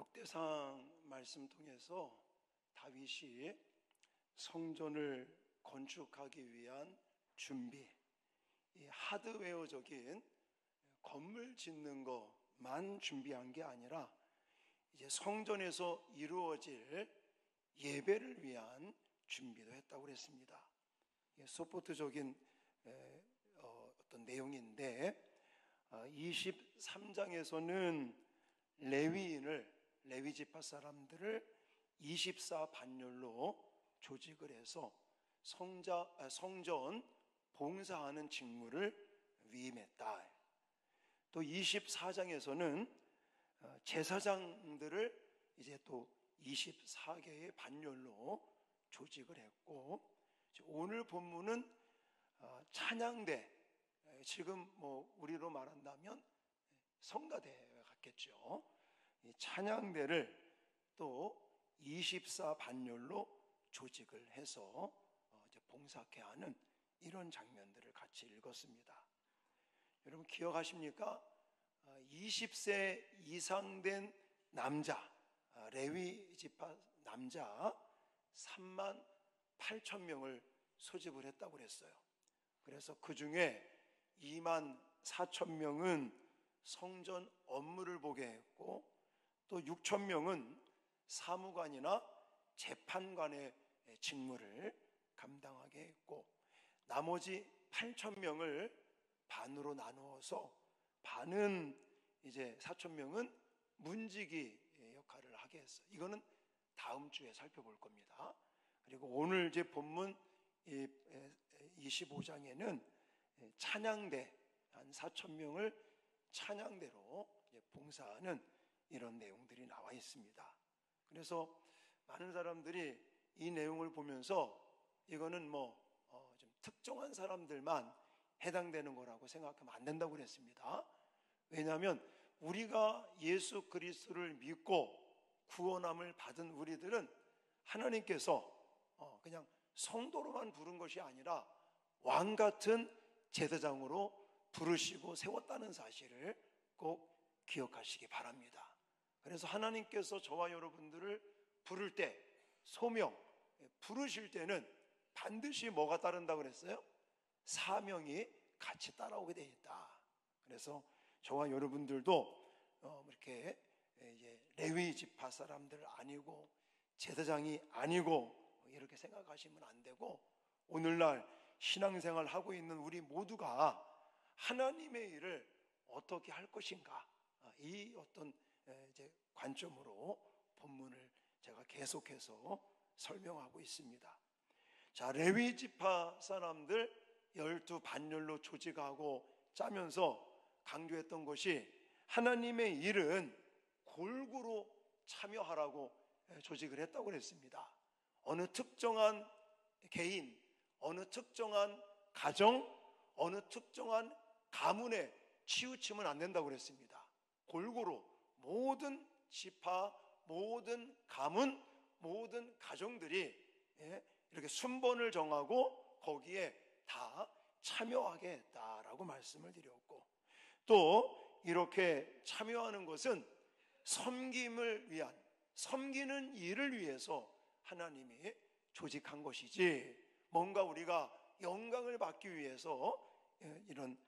역대상 말씀 통해서 다윗이 성전을 건축하기 위한 준비, 이 하드웨어적인 건물 짓는 것만 준비한 게 아니라 이제 성전에서 이루어질 예배를 위한 준비도 했다고 그랬습니다. 서포트적인 어떤 내용인데 23장에서는 레위 지파 사람들을 24반열로 조직을 해서 성전 봉사하는 직무를 위임했다. 또 24장에서는 제사장들을 이제 또 24개의 반열로 조직을 했고, 오늘 본문은 찬양대, 지금 우리로 말한다면 성가대 같겠죠. 이 찬양대를 또 24반열로 조직을 해서 이제 봉사케 하는 이런 장면들을 같이 읽었습니다. 여러분 기억하십니까? 20세 이상 된 남자, 레위 지파 남자 3만 8천 명을 소집을 했다고 그랬어요. 그래서 그 중에 2만 4천 명은 성전 업무를 보게 했고, 또 6천 명은 사무관이나 재판관의 직무를 감당하게 했고, 나머지 8천 명을 반으로 나누어서 반은 이제 4천 명은 문지기 역할을 하게 했어요. 이거는 다음 주에 살펴볼 겁니다. 그리고 오늘 이제 본문 25장에는 찬양대 한 4천 명을 찬양대로 봉사하는 이런 내용들이 나와 있습니다. 그래서 많은 사람들이 이 내용을 보면서 이거는 좀 특정한 사람들만 해당되는 거라고 생각하면 안 된다고 그랬습니다. 왜냐하면 우리가 예수 그리스도를 믿고 구원함을 받은 우리들은 하나님께서 그냥 성도로만 부른 것이 아니라 왕 같은 제사장으로 부르시고 세웠다는 사실을 꼭 기억하시기 바랍니다. 그래서 하나님께서 저와 여러분들을 부를 때, 소명, 부르실 때는 반드시 뭐가 따른다고 그랬어요? 사명이 같이 따라오게 되어 있다. 그래서 저와 여러분들도 이렇게 레위 지파 사람들 아니고 제사장이 아니고 이렇게 생각하시면 안 되고, 오늘날 신앙생활 하고 있는 우리 모두가 하나님의 일을 어떻게 할 것인가, 이 어떤 이제 관점으로 본문을 제가 계속해서 설명하고 있습니다. 자, 레위 지파 사람들 12반열로 조직하고 짜면서 강조했던 것이, 하나님의 일은 골고루 참여하라고 조직을 했다고 그랬습니다. 어느 특정한 개인, 어느 특정한 가정, 어느 특정한 가문에 치우치면 안 된다고 그랬습니다. 골고루 모든 지파, 모든 가문, 모든 가정들이 이렇게 순번을 정하고 거기에 다 참여하게 했다라고 말씀을 드렸고, 또 이렇게 참여하는 것은 섬김을 위한, 섬기는 일을 위해서 하나님이 조직한 것이지, 뭔가 우리가 영광을 받기 위해서 이런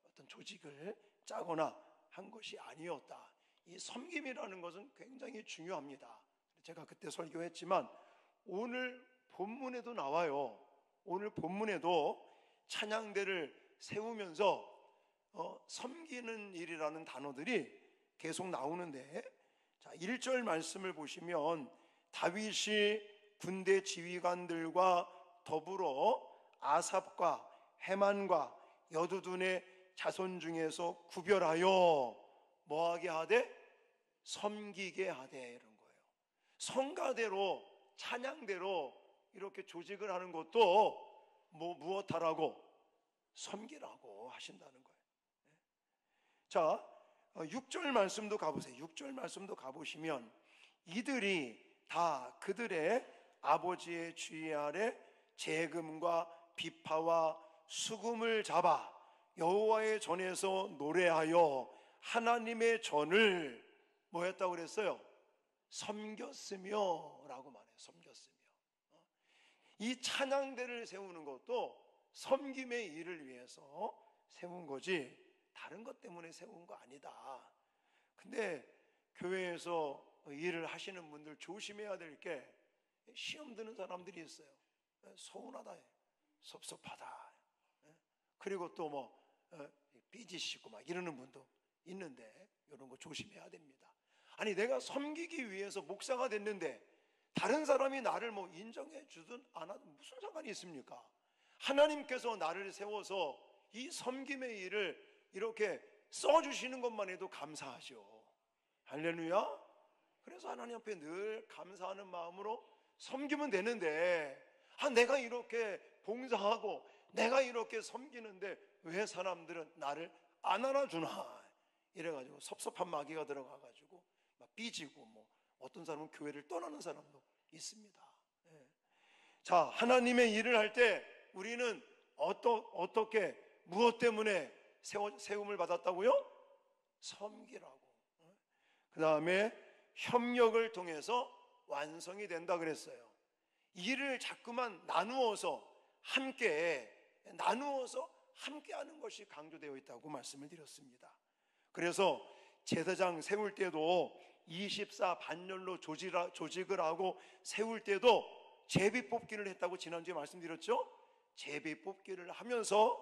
어떤 조직을 짜거나 한 것이 아니었다. 이 섬김이라는 것은 굉장히 중요합니다. 제가 그때 설교했지만 오늘 본문에도 나와요. 오늘 본문에도 찬양대를 세우면서 섬기는 일이라는 단어들이 계속 나오는데, 자, 1절 말씀을 보시면 다윗이 군대 지휘관들과 더불어 아삽과 헤만과 여두둔의 자손 중에서 구별하여 뭐하게 하되? 섬기게 하되, 이런 거예요. 성가대로, 찬양대로 이렇게 조직을 하는 것도 무엇하라고? 섬기라고 하신다는 거예요. 자, 6절 말씀도 가보세요. 6절 말씀도 가보시면, 이들이 다 그들의 아버지의 주의 아래 재금과 비파와 수금을 잡아 여호와의 전에서 노래하여 하나님의 전을 뭐 했다고 그랬어요? 섬겼으며 라고 말해요. 섬겼으며. 이 찬양대를 세우는 것도 섬김의 일을 위해서 세운 거지 다른 것 때문에 세운 거 아니다. 근데 교회에서 일을 하시는 분들 조심해야 될 게 시험 드는 사람들이 있어요. 서운하다, 섭섭하다, 그리고 또 뭐 삐지시고 막 이러는 분도 있는데 이런 거 조심해야 됩니다. 아니 내가 섬기기 위해서 목사가 됐는데 다른 사람이 나를 뭐 인정해 주든 안 하든 무슨 상관이 있습니까? 하나님께서 나를 세워서 이 섬김의 일을 이렇게 써주시는 것만 해도 감사하죠. 할렐루야. 그래서 하나님 앞에 늘 감사하는 마음으로 섬기면 되는데 내가 이렇게 봉사하고 내가 이렇게 섬기는데 왜 사람들은 나를 안 알아주나 이래가지고 섭섭한 마귀가 들어가가지고 막 삐지고 뭐 어떤 사람은 교회를 떠나는 사람도 있습니다. 자, 하나님의 일을 할 때 우리는 어떻게 무엇 때문에 세움을 받았다고요? 섬기라고. 그 다음에 협력을 통해서 완성이 된다 그랬어요. 일을 자꾸만 나누어서 함께 하는 것이 강조되어 있다고 말씀을 드렸습니다. 그래서 제사장 세울 때도 24 반열로 조직을 하고 세울 때도 제비 뽑기를 했다고 지난주에 말씀드렸죠. 제비 뽑기를 하면서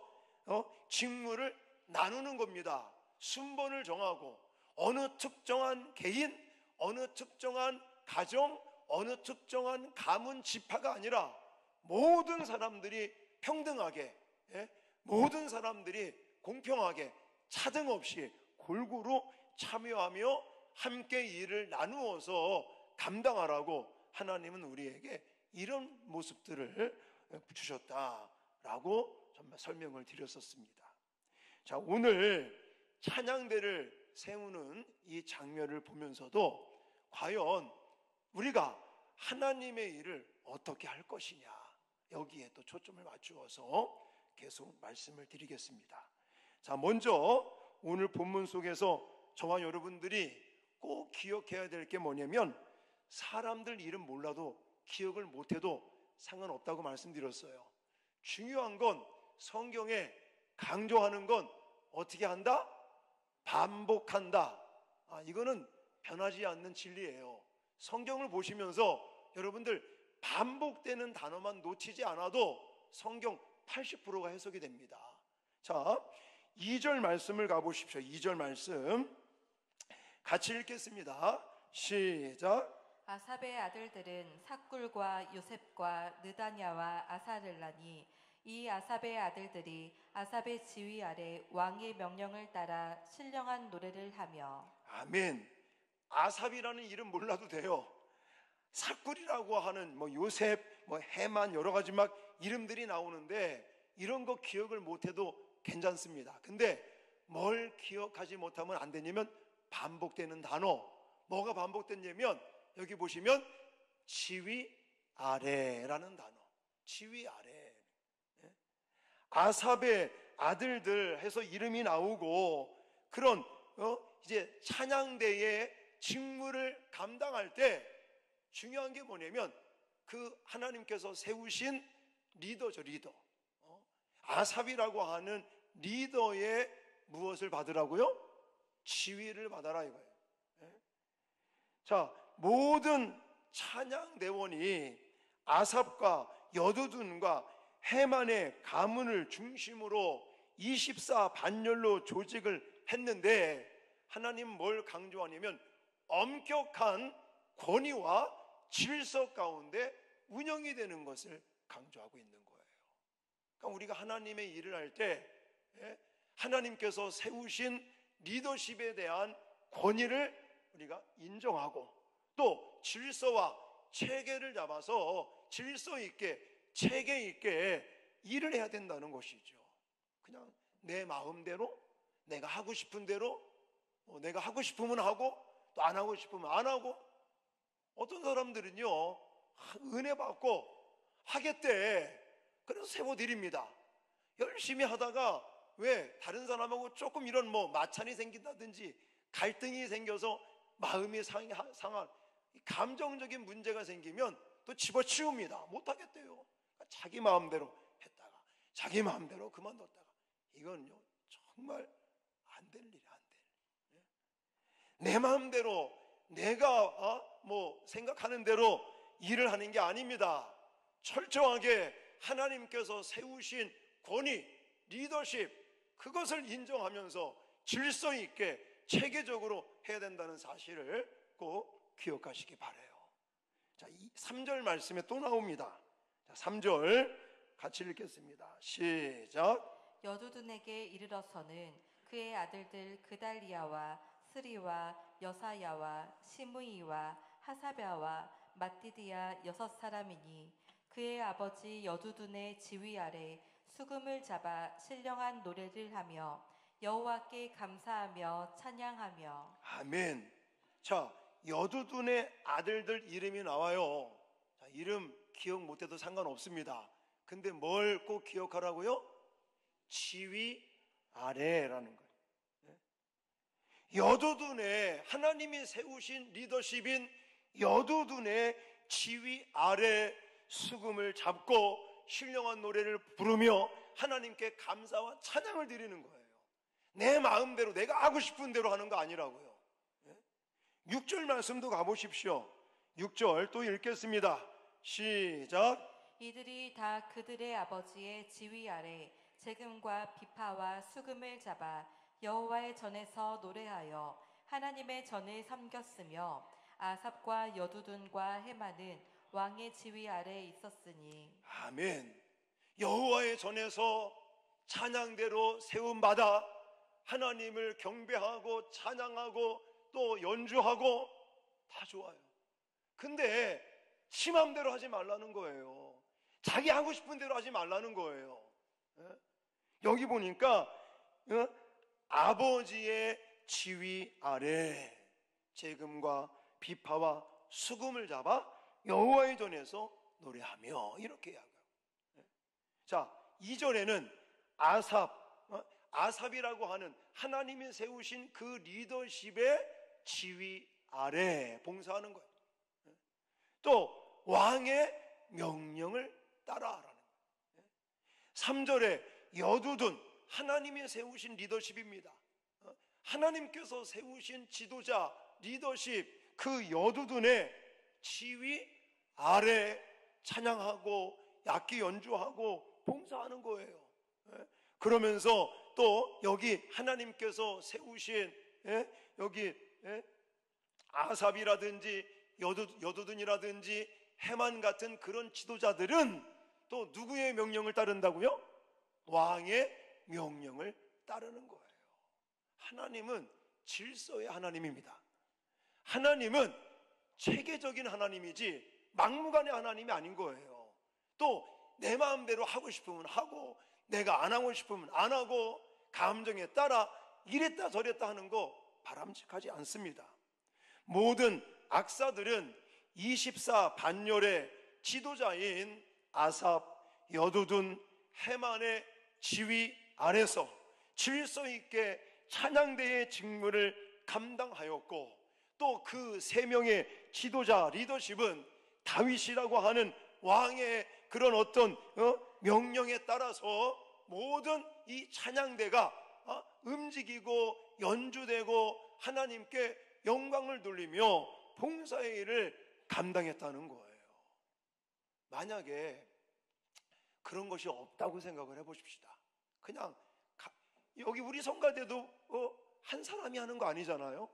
직무를 나누는 겁니다. 순번을 정하고 어느 특정한 개인, 어느 특정한 가정, 어느 특정한 가문 지파가 아니라 모든 사람들이 평등하게, 모든 사람들이 공평하게 차등 없이 골고루 참여하며 함께 일을 나누어서 감당하라고 하나님은 우리에게 이런 모습들을 주셨다라고 정말 설명을 드렸었습니다. 자, 오늘 찬양대를 세우는 이 장면을 보면서도 과연 우리가 하나님의 일을 어떻게 할 것이냐, 여기에 또 초점을 맞추어서 계속 말씀을 드리겠습니다. 자, 먼저 오늘 본문 속에서 저와 여러분들이 꼭 기억해야 될 게 뭐냐면 사람들 이름 몰라도 기억을 못해도 상관없다고 말씀드렸어요. 중요한 건 성경에 강조하는 건 어떻게 한다? 반복한다. 이거는 변하지 않는 진리예요. 성경을 보시면서 여러분들 반복되는 단어만 놓치지 않아도 성경 80%가 해석이 됩니다. 자, 2절 말씀을 가보십시오. 2절 말씀 같이 읽겠습니다. 시작. 아삽의 아들들은 삭굴과 요셉과 느다냐와 아사렐라니 이 아삽의 아들들이 아삽의 지휘 아래 왕의 명령을 따라 신령한 노래를 하며. 아멘. 아삽이라는 이름 몰라도 돼요. 삭굴이라고 하는 뭐 요셉, 뭐 해만 여러 가지 막 이름들이 나오는데 이런 거 기억을 못해도 괜찮습니다. 근데 뭘 기억하지 못하면 안 되냐면 반복되는 단어. 뭐가 반복됐냐면 여기 보시면 지휘 아래라는 단어. 지휘 아래. 아삽의 아들들 해서 이름이 나오고 그런 이제 찬양대의 직무를 감당할 때 중요한 게 뭐냐면 그 하나님께서 세우신 리더죠, 리더. 아삽이라고 하는 리더의 무엇을 받으라고요? 지휘를 받아라 이거예요. 자, 모든 찬양대원이 아삽과 여두둔과 해만의 가문을 중심으로 24 반열로 조직을 했는데 하나님은 뭘 강조하냐면 엄격한 권위와 질서 가운데 운영이 되는 것을 강조하고 있는 거예요. 그러니까 우리가 하나님의 일을 할 때 하나님께서 세우신 리더십에 대한 권위를 우리가 인정하고 또 질서와 체계를 잡아서 질서 있게 체계 있게 일을 해야 된다는 것이죠. 그냥 내 마음대로 내가 하고 싶은 대로 내가 하고 싶으면 하고 또 안 하고 싶으면 안 하고 어떤 사람들은요 은혜 받고 하겠대. 그래서 세워드립니다. 열심히 하다가 왜 다른 사람하고 조금 이런 뭐 마찰이 생긴다든지 갈등이 생겨서 마음이 상한 감정적인 문제가 생기면 또 집어치웁니다. 못하겠대요. 자기 마음대로 했다가 자기 마음대로 그만뒀다가, 이건요 정말 안 될 일이 안 될. 내 마음대로 내가 생각하는 대로 일을 하는 게 아닙니다. 철저하게 하나님께서 세우신 권위, 리더십, 그것을 인정하면서 질서 있게 체계적으로 해야 된다는 사실을 꼭 기억하시기 바라요. 자, 3절 말씀에 또 나옵니다. 자, 3절 같이 읽겠습니다. 시작. 여두둔에게 이르러서는 그의 아들들 그달리야와 스리와 여사야와 시므이와 하사랴와 마띠디야 6사람이니 그의 아버지 여두둔의 지휘 아래 수금을 잡아 신령한 노래를 하며 여호와께 감사하며 찬양하며. 아멘. 자, 여두둔의 아들들 이름이 나와요. 자, 이름 기억 못해도 상관없습니다. 근데 뭘 꼭 기억하라고요? 지휘 아래라는 거예요. 여두둔의, 하나님이 세우신 리더십인 여두둔의 지휘 아래 수금을 잡고 신령한 노래를 부르며 하나님께 감사와 찬양을 드리는 거예요. 내 마음대로 내가 하고 싶은 대로 하는 거 아니라고요. 6절 말씀도 가보십시오. 6절 또 읽겠습니다. 시작. 이들이 다 그들의 아버지의 지휘 아래 재금과 비파와 수금을 잡아 여호와의 전에서 노래하여 하나님의 전을 섬겼으며 아삽과 여두둔과 헤만은 왕의 지휘 아래 있었으니. 아멘. 여호와의 전에서 찬양대로 세움받아 하나님을 경배하고 찬양하고 또 연주하고 다 좋아요. 근데 지 맘대로 하지 말라는 거예요. 자기 하고 싶은 대로 하지 말라는 거예요. 여기 보니까 아버지의 지휘 아래 재금과 비파와 수금을 잡아 여호와의 전에서 노래하며, 이렇게 이야기해요. 자, 2절에는 아삽이라고 하는 하나님이 세우신 그 리더십의 지휘 아래 봉사하는 거예요. 또 왕의 명령을 따라하라는 거예요. 3절에 여두둔, 하나님이 세우신 리더십입니다. 하나님께서 세우신 지도자, 리더십, 그 여두둔의 지휘 아래 찬양하고 악기 연주하고 봉사하는 거예요. 그러면서 또 여기 하나님께서 세우신 여기 아삽이라든지 여두둔이라든지 헤만 같은 그런 지도자들은 또 누구의 명령을 따른다고요? 왕의 명령을 따르는 거예요. 하나님은 질서의 하나님입니다. 하나님은 체계적인 하나님이지 막무가내 하나님이 아닌 거예요. 또 내 마음대로 하고 싶으면 하고 내가 안 하고 싶으면 안 하고 감정에 따라 이랬다 저랬다 하는 거 바람직하지 않습니다. 모든 악사들은 24 반열의 지도자인 아삽, 여두둔, 헤만의 지휘 아래서 질서 있게 찬양대의 직무를 감당하였고, 또 그 3명의 지도자 리더십은 다윗이라고 하는 왕의 그런 어떤 명령에 따라서 모든 이 찬양대가 움직이고 연주되고 하나님께 영광을 돌리며 봉사의 일을 감당했다는 거예요. 만약에 그런 것이 없다고 생각을 해보십시다. 그냥 여기 우리 성가대도 한 사람이 하는 거 아니잖아요.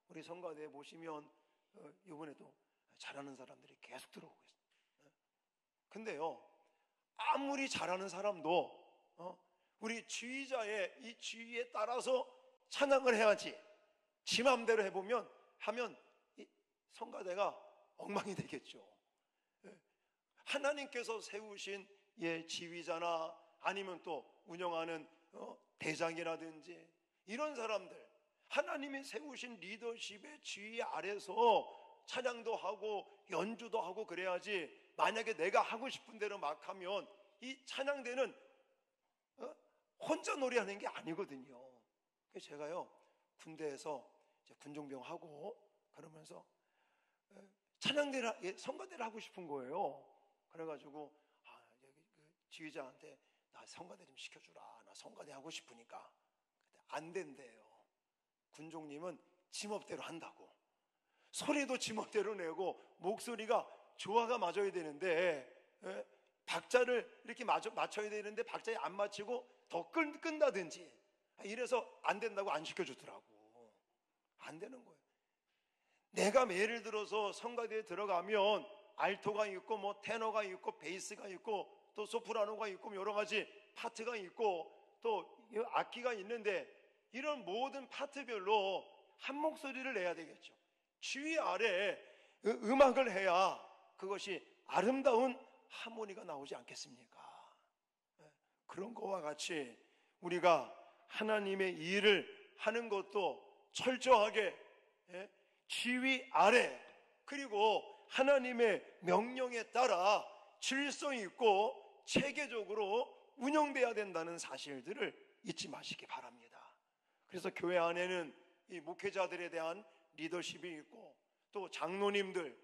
우리 성가대에 보시면 이번에도 잘하는 사람들이 계속 들어오고 있어요. 근데요, 아무리 잘하는 사람도 우리 지휘자의 이 지휘에 따라서 찬양을 해야지 지 맘대로 하면 이 성가대가 엉망이 되겠죠. 하나님께서 세우신 지휘자나 아니면 또 운영하는 대장이라든지 이런 사람들, 하나님이 세우신 리더십의 지휘 아래서 찬양도 하고 연주도 하고 그래야지, 만약에 내가 하고 싶은 대로 막 하면 이 찬양대는 혼자 노래하는 게 아니거든요. 그래서 제가요 군대에서 군종병 하고 그러면서 찬양대를, 성가대를 하고 싶은 거예요. 그래가지고 지휘자한테 나 성가대 좀 시켜주라. 나 성가대 하고 싶으니까. 안 된대요. 군종님은 지멋대로 한다고. 소리도 지멋대로 내고 목소리가 조화가 맞아야 되는데, 박자를 이렇게 맞춰야 되는데 박자에 안 맞추고 더 끈다든지 이래서 안 된다고 안 시켜주더라고. 안 되는 거예요. 내가 예를 들어서 성가대에 들어가면 알토가 있고 뭐 테너가 있고 베이스가 있고 또 소프라노가 있고 여러 가지 파트가 있고 또 악기가 있는데, 이런 모든 파트별로 한 목소리를 내야 되겠죠. 지휘 아래 음악을 해야 그것이 아름다운 하모니가 나오지 않겠습니까? 그런 거와 같이 우리가 하나님의 일을 하는 것도 철저하게 지휘 아래, 그리고 하나님의 명령에 따라 질서 있고 체계적으로 운영돼야 된다는 사실들을 잊지 마시기 바랍니다. 그래서 교회 안에는 이 목회자들에 대한 리더십이 있고, 또 장로님들,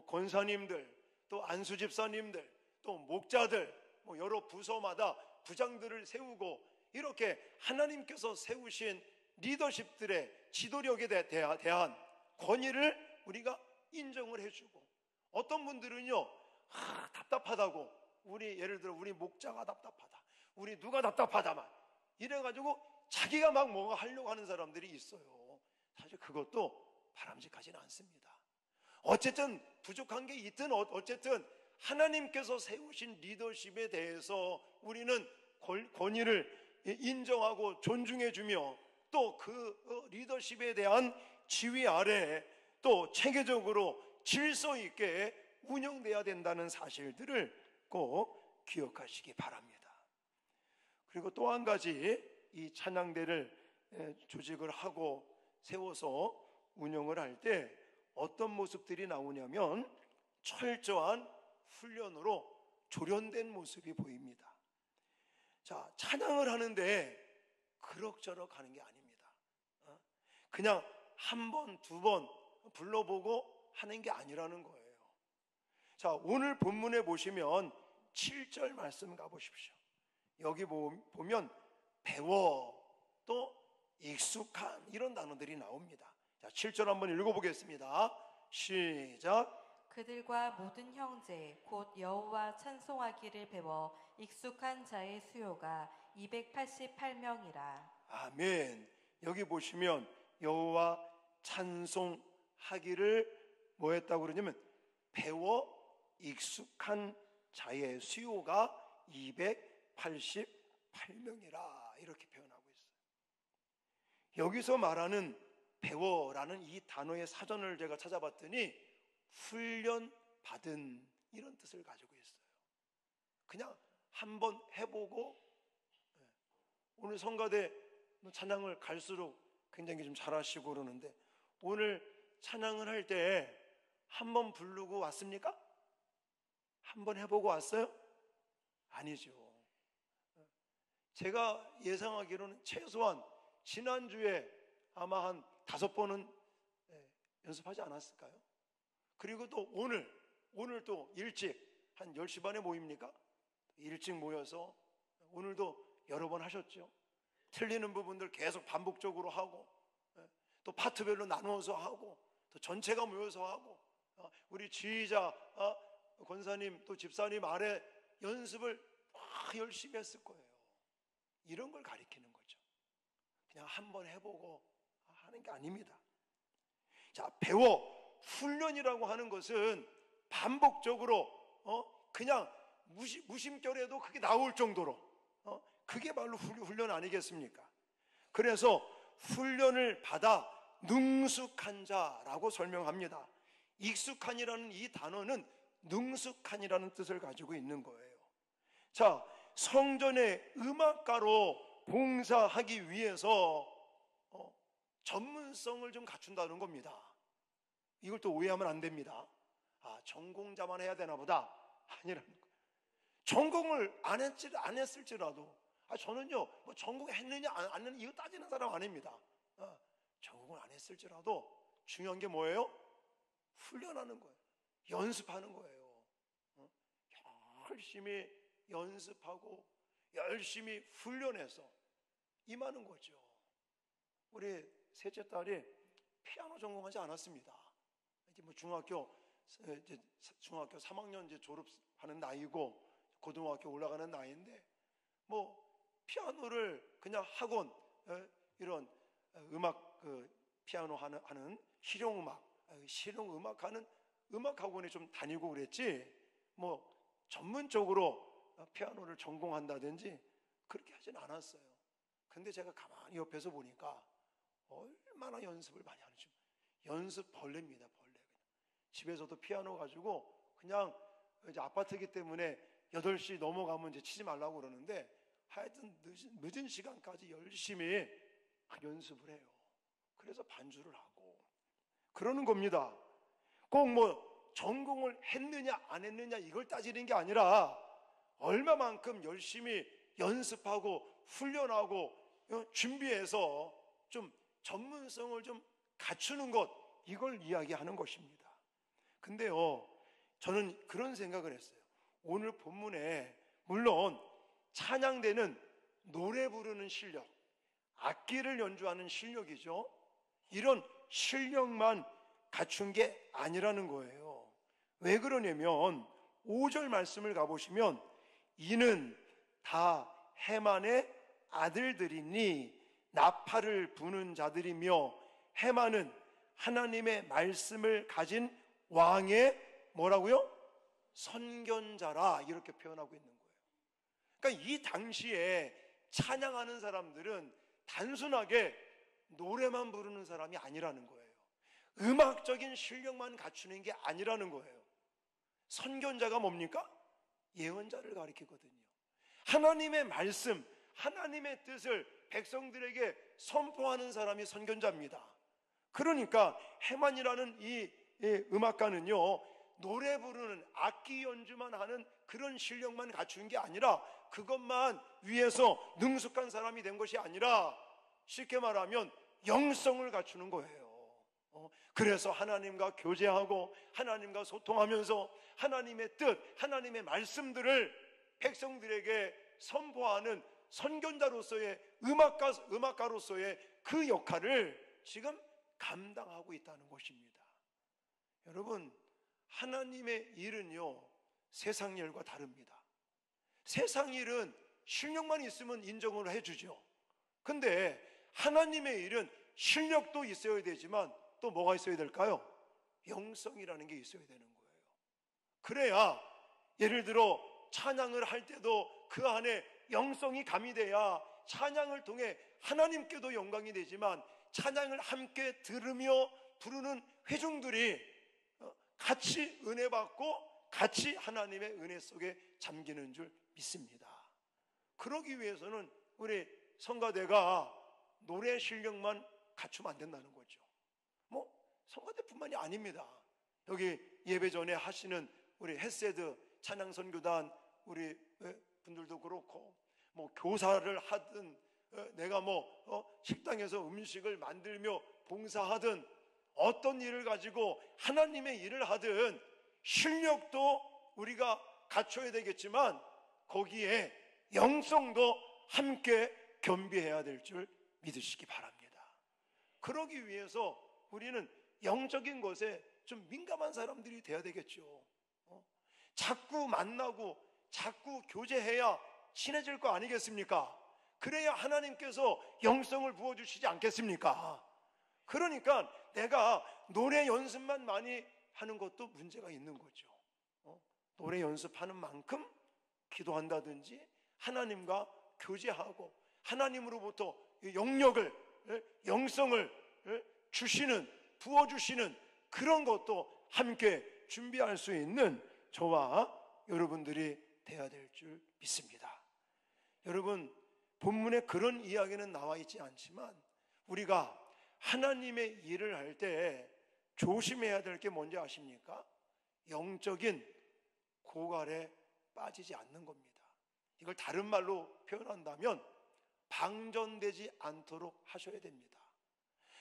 권사님들, 또 안수집사님들, 또 목자들, 여러 부서마다 부장들을 세우고, 이렇게 하나님께서 세우신 리더십들의 지도력에 대한 권위를 우리가 인정을 해주고, 어떤 분들은요, 답답하다고, 예를 들어 우리 목자가 답답하다, 우리 누가 답답하다만 이래가지고 자기가 막 뭔가 하려고 하는 사람들이 있어요. 사실 그것도 바람직하지는 않습니다. 어쨌든 부족한 게 있든 어쨌든 하나님께서 세우신 리더십에 대해서 우리는 권위를 인정하고 존중해주며, 또 그 리더십에 대한 지휘 아래 또 체계적으로 질서 있게 운영돼야 된다는 사실들을 꼭 기억하시기 바랍니다. 그리고 또 한 가지, 이 찬양대를 조직을 하고 세워서 운영을 할 때 어떤 모습들이 나오냐면, 철저한 훈련으로 조련된 모습이 보입니다. 자, 찬양을 하는데 그럭저럭 하는 게 아닙니다. 그냥 한 번, 두 번 불러보고 하는 게 아니라는 거예요. 자, 오늘 본문에 보시면 7절 말씀 가보십시오. 여기 보면 배워, 또 익숙한, 이런 단어들이 나옵니다. 자, 7절 한번 읽어보겠습니다. 시작. 그들과 모든 형제 곧 여호와 찬송하기를 배워 익숙한 자의 수요가 288명이라. 아멘. 여기 보시면 여호와 찬송하기를 뭐 했다고 그러냐면 배워 익숙한 자의 수요가 288명이라 이렇게 표현하고 있어요. 여기서 말하는 배워라는 이 단어의 사전을 제가 찾아봤더니 훈련받은, 이런 뜻을 가지고 있어요. 그냥 한번 해보고, 오늘 성가대 찬양을 갈수록 굉장히 좀 잘하시고 그러는데, 오늘 찬양을 할 때 한번 부르고 왔습니까? 한번 해보고 왔어요? 아니죠. 제가 예상하기로는 최소한 지난주에 아마 한 5번은 연습하지 않았을까요? 그리고 또 오늘 또 일찍 한 10시 반에 모입니까? 일찍 모여서 오늘도 여러 번 하셨죠. 틀리는 부분들 계속 반복적으로 하고, 또 파트별로 나누어서 하고, 또 전체가 모여서 하고, 우리 지휘자, 권사님, 또 집사님 아래 연습을 열심히 했을 거예요. 이런 걸 가리키는 거죠. 그냥 한번 해보고 하는 게 아닙니다. 자, 배워, 훈련이라고 하는 것은 반복적으로 그냥 무심결에도 그게 나올 정도로, 그게 바로 훈련 아니겠습니까? 그래서 훈련을 받아 능숙한 자라고 설명합니다. 익숙한이라는 이 단어는 능숙한이라는 뜻을 가지고 있는 거예요. 자, 성전의 음악가로 봉사하기 위해서 전문성을 좀 갖춘다는 겁니다. 이걸 또 오해하면 안 됩니다. 전공자만 해야 되나 보다, 아니라는 거예요. 전공을 안 했을지라도, 저는요 뭐 전공했느냐 안 했느냐 이거 따지는 사람 아닙니다. 전공을 안 했을지라도 중요한 게 뭐예요? 훈련하는 거예요. 연습하는 거예요. 열심히 연습하고 열심히 훈련해서 임하는 거죠. 우리 셋째 딸이 피아노 전공하지 않았습니다. 이제 뭐 중학교 3학년 이제 졸업하는 나이고 고등학교 올라가는 나이인데 뭐 피아노를 그냥 학원 이런 음악 피아노 하는 실용음악 하는 음악 학원에 좀 다니고 그랬지 뭐 전문적으로 피아노를 전공한다든지 그렇게 하진 않았어요. 근데 제가 가만히 옆에서 보니까 얼마나 연습을 많이 하는지. 연습 벌레입니다, 벌레. 집에서도 피아노 가지고 그냥 이제 아파트이기 때문에 8시 넘어가면 이제 치지 말라고 그러는데 하여튼 늦은 시간까지 열심히 연습을 해요. 그래서 반주를 하고 그러는 겁니다. 꼭 뭐 전공을 했느냐 안 했느냐 이걸 따지는 게 아니라 얼마만큼 열심히 연습하고 훈련하고 준비해서 좀 전문성을 좀 갖추는 것, 이걸 이야기하는 것입니다. 근데요, 저는 그런 생각을 했어요. 오늘 본문에 물론 찬양대는 노래 부르는 실력, 악기를 연주하는 실력이죠. 이런 실력만 갖춘 게 아니라는 거예요. 왜 그러냐면 5절 말씀을 가보시면 이는 다 해만의 아들들이니 나팔을 부는 자들이며 해만은 하나님의 말씀을 가진 왕의 뭐라고요? 선견자라 이렇게 표현하고 있는 거예요. 그러니까 이 당시에 찬양하는 사람들은 단순하게 노래만 부르는 사람이 아니라는 거예요. 음악적인 실력만 갖추는 게 아니라는 거예요. 선견자가 뭡니까? 예언자를 가리키거든요. 하나님의 말씀, 하나님의 뜻을 백성들에게 선포하는 사람이 선견자입니다. 그러니까 해만이라는 이 음악가는요, 노래 부르는 악기 연주만 하는 그런 실력만 갖춘 게 아니라 그것만 위해서 능숙한 사람이 된 것이 아니라 쉽게 말하면 영성을 갖추는 거예요. 그래서 하나님과 교제하고 하나님과 소통하면서 하나님의 뜻, 하나님의 말씀들을 백성들에게 선포하는 선견자로서의 음악가로서의 그 역할을 지금 감당하고 있다는 것입니다. 여러분, 하나님의 일은요, 세상 일과 다릅니다. 세상 일은 실력만 있으면 인정을 해주죠. 근데 하나님의 일은 실력도 있어야 되지만 또 뭐가 있어야 될까요? 영성이라는 게 있어야 되는 거예요. 그래야 예를 들어 찬양을 할 때도 그 안에 영성이 가미돼야 찬양을 통해 하나님께도 영광이 되지만 찬양을 함께 들으며 부르는 회중들이 같이 은혜 받고 같이 하나님의 은혜 속에 잠기는 줄 믿습니다. 그러기 위해서는 우리 성가대가 노래 실력만 갖추면 안 된다는 거죠. 뭐 성가대뿐만이 아닙니다. 여기 예배 전에 하시는 우리 햇세드 찬양선교단 우리 분들도 그렇고 뭐 교사를 하든 내가 식당에서 음식을 만들며 봉사하든 어떤 일을 가지고 하나님의 일을 하든 실력도 우리가 갖춰야 되겠지만 거기에 영성도 함께 겸비해야 될 줄 믿으시기 바랍니다. 그러기 위해서 우리는 영적인 것에 좀 민감한 사람들이 돼야 되겠죠. 자꾸 만나고 자꾸 교제해야 친해질 거 아니겠습니까? 그래야 하나님께서 영성을 부어주시지 않겠습니까? 그러니까 내가 노래 연습만 많이 하는 것도 문제가 있는 거죠. 노래 연습하는 만큼 기도한다든지 하나님과 교제하고 하나님으로부터 영력을, 영성을 주시는, 부어주시는 그런 것도 함께 준비할 수 있는 저와 여러분들이 돼야 될 줄 믿습니다. 여러분, 본문에 그런 이야기는 나와 있지 않지만 우리가 하나님의 일을 할 때 조심해야 될 게 뭔지 아십니까? 영적인 고갈에 빠지지 않는 겁니다. 이걸 다른 말로 표현한다면 방전되지 않도록 하셔야 됩니다.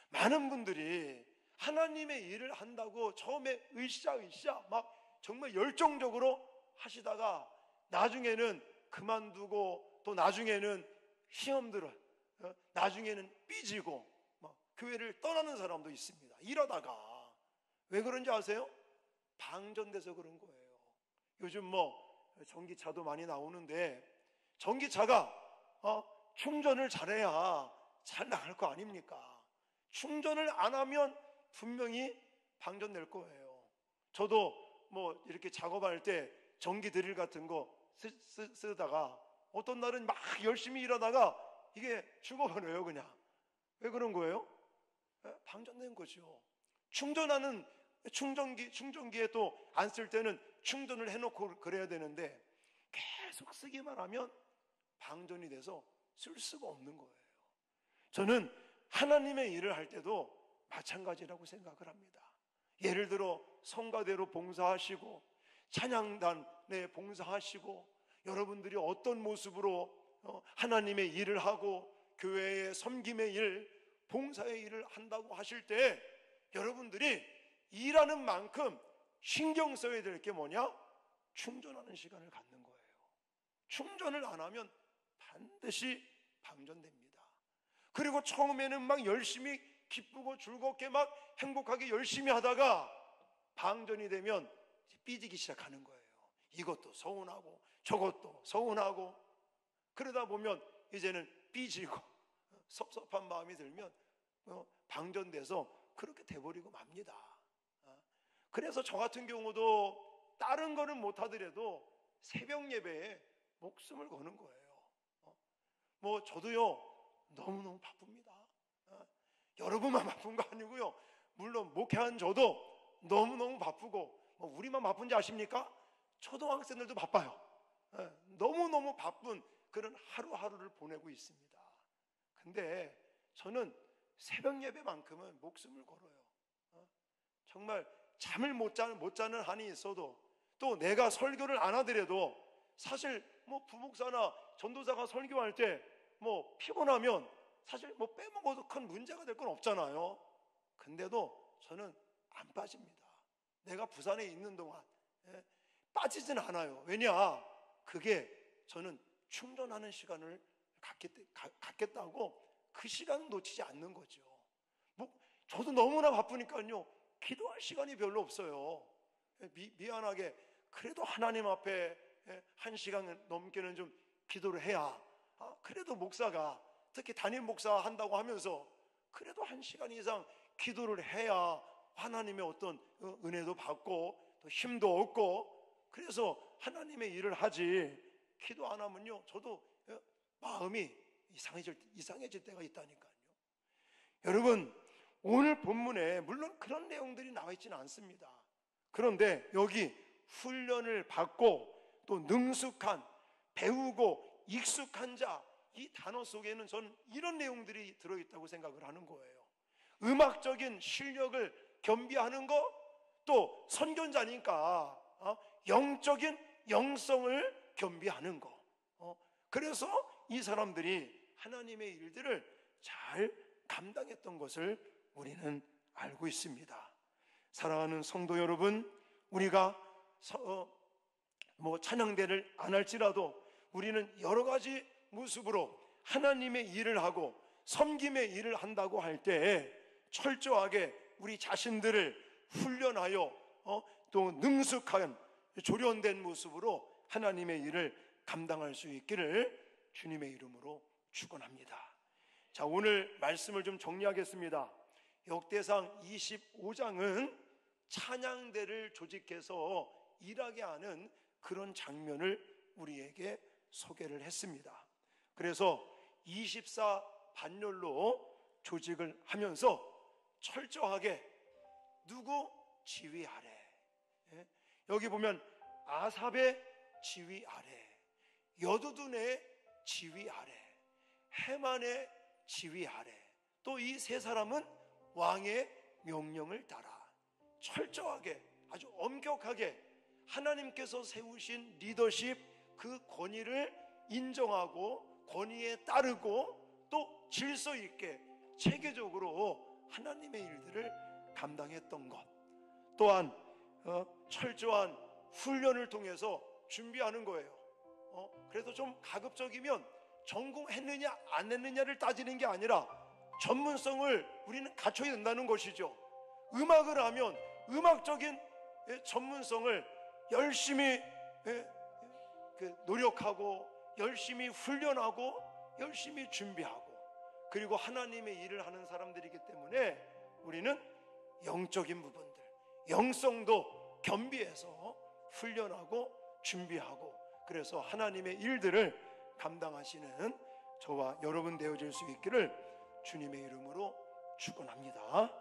많은 분들이 하나님의 일을 한다고 처음에 으쌰으쌰 막 정말 열정적으로 하시다가 나중에는 그만두고, 또 나중에는 시험 들어, 나중에는 삐지고 막 교회를 떠나는 사람도 있습니다. 이러다가 왜 그런지 아세요? 방전돼서 그런 거예요. 요즘 뭐 전기차도 많이 나오는데 전기차가 충전을 잘해야 잘 나갈 거 아닙니까? 충전을 안 하면 분명히 방전될 거예요. 저도 뭐 이렇게 작업할 때 전기 드릴 같은 거 쓰다가 어떤 날은 막 열심히 일하다가 이게 죽어버려요. 그냥. 왜 그런 거예요? 방전된 거죠. 충전하는 충전기에 또 안 쓸 때는 충전을 해놓고 그래야 되는데 계속 쓰기만 하면 방전이 돼서 쓸 수가 없는 거예요. 저는 하나님의 일을 할 때도 마찬가지라고 생각을 합니다. 예를 들어 성가대로 봉사하시고 찬양단에 봉사하시고 여러분들이 어떤 모습으로 하나님의 일을 하고 교회의 섬김의 일, 봉사의 일을 한다고 하실 때 여러분들이 일하는 만큼 신경 써야 될 게 뭐냐? 충전하는 시간을 갖는 거예요. 충전을 안 하면 반드시 방전됩니다. 그리고 처음에는 막 열심히 기쁘고 즐겁게 막 행복하게 열심히 하다가 방전이 되면 삐지기 시작하는 거예요. 이것도 서운하고 저것도 서운하고 그러다 보면 이제는 삐지고 섭섭한 마음이 들면 방전돼서 그렇게 돼버리고 맙니다. 그래서 저 같은 경우도 다른 거는 못하더라도 새벽 예배에 목숨을 거는 거예요. 뭐 저도요 너무너무 바쁩니다. 여러분만 바쁜 거 아니고요, 물론 목회한 저도 너무너무 바쁘고, 우리만 바쁜지 아십니까? 초등학생들도 바빠요. 너무너무 바쁜 그런 하루하루를 보내고 있습니다. 근데 저는 새벽 예배만큼은 목숨을 걸어요. 정말 잠을 못 자는 한이 있어도, 또 내가 설교를 안 하더라도, 사실 뭐 부목사나 전도사가 설교할 때 뭐 피곤하면 사실 뭐 빼먹어도 큰 문제가 될 건 없잖아요. 근데도 저는 안 빠집니다. 내가 부산에 있는 동안 빠지진 않아요. 왜냐? 그게 저는 충전하는 시간을 갖겠다고 그 시간을 놓치지 않는 거죠. 뭐 저도 너무나 바쁘니까요 기도할 시간이 별로 없어요. 미안하게 그래도 하나님 앞에 1시간 넘게는 좀 기도를 해야, 그래도 목사가 특히 담임 목사 한다고 하면서 그래도 1시간 이상 기도를 해야 하나님의 어떤 은혜도 받고 또 힘도 얻고, 그래서 하나님의 일을 하지, 기도 안 하면요 저도 마음이 이상해질 때가 있다니까요. 여러분, 오늘 본문에 물론 그런 내용들이 나와 있지는 않습니다. 그런데 여기 훈련을 받고 또 능숙한, 배우고 익숙한 자, 이 단어 속에는 저는 이런 내용들이 들어있다고 생각을 하는 거예요. 음악적인 실력을 겸비하는 거, 또 선견자니까 영적인 영성을 겸비하는 거. 그래서 이 사람들이 하나님의 일들을 잘 감당했던 것을 우리는 알고 있습니다. 사랑하는 성도 여러분, 우리가 뭐 찬양대를 안 할지라도 우리는 여러 가지 모습으로 하나님의 일을 하고 섬김의 일을 한다고 할 때 철저하게 우리 자신들을 훈련하여 또 능숙한 조련된 모습으로 하나님의 일을 감당할 수 있기를 주님의 이름으로 축원합니다. 자, 오늘 말씀을 좀 정리하겠습니다. 역대상 25장은 찬양대를 조직해서 일하게 하는 그런 장면을 우리에게 소개를 했습니다. 그래서 24반열로 조직을 하면서 철저하게 누구 지휘 아래, 여기 보면 아삽의 지휘 아래, 여두둔의 지휘 아래, 헤만의 지휘 아래, 또 이 세 사람은 왕의 명령을 따라 철저하게, 아주 엄격하게 하나님께서 세우신 리더십, 그 권위를 인정하고 권위에 따르고 또 질서 있게 체계적으로 하나님의 일들을 감당했던 것, 또한 철저한 훈련을 통해서 준비하는 거예요. 그래서 좀 가급적이면 전공했느냐 안 했느냐를 따지는 게 아니라 전문성을 우리는 갖춰야 된다는 것이죠. 음악을 하면 음악적인 전문성을 열심히 노력하고 열심히 훈련하고 열심히 준비하고, 그리고 하나님의 일을 하는 사람들이기 때문에 우리는 영적인 부분들, 영성도 겸비해서 훈련하고 준비하고, 그래서 하나님의 일들을 감당하시는 저와 여러분 되어질 수 있기를 주님의 이름으로 축원합니다.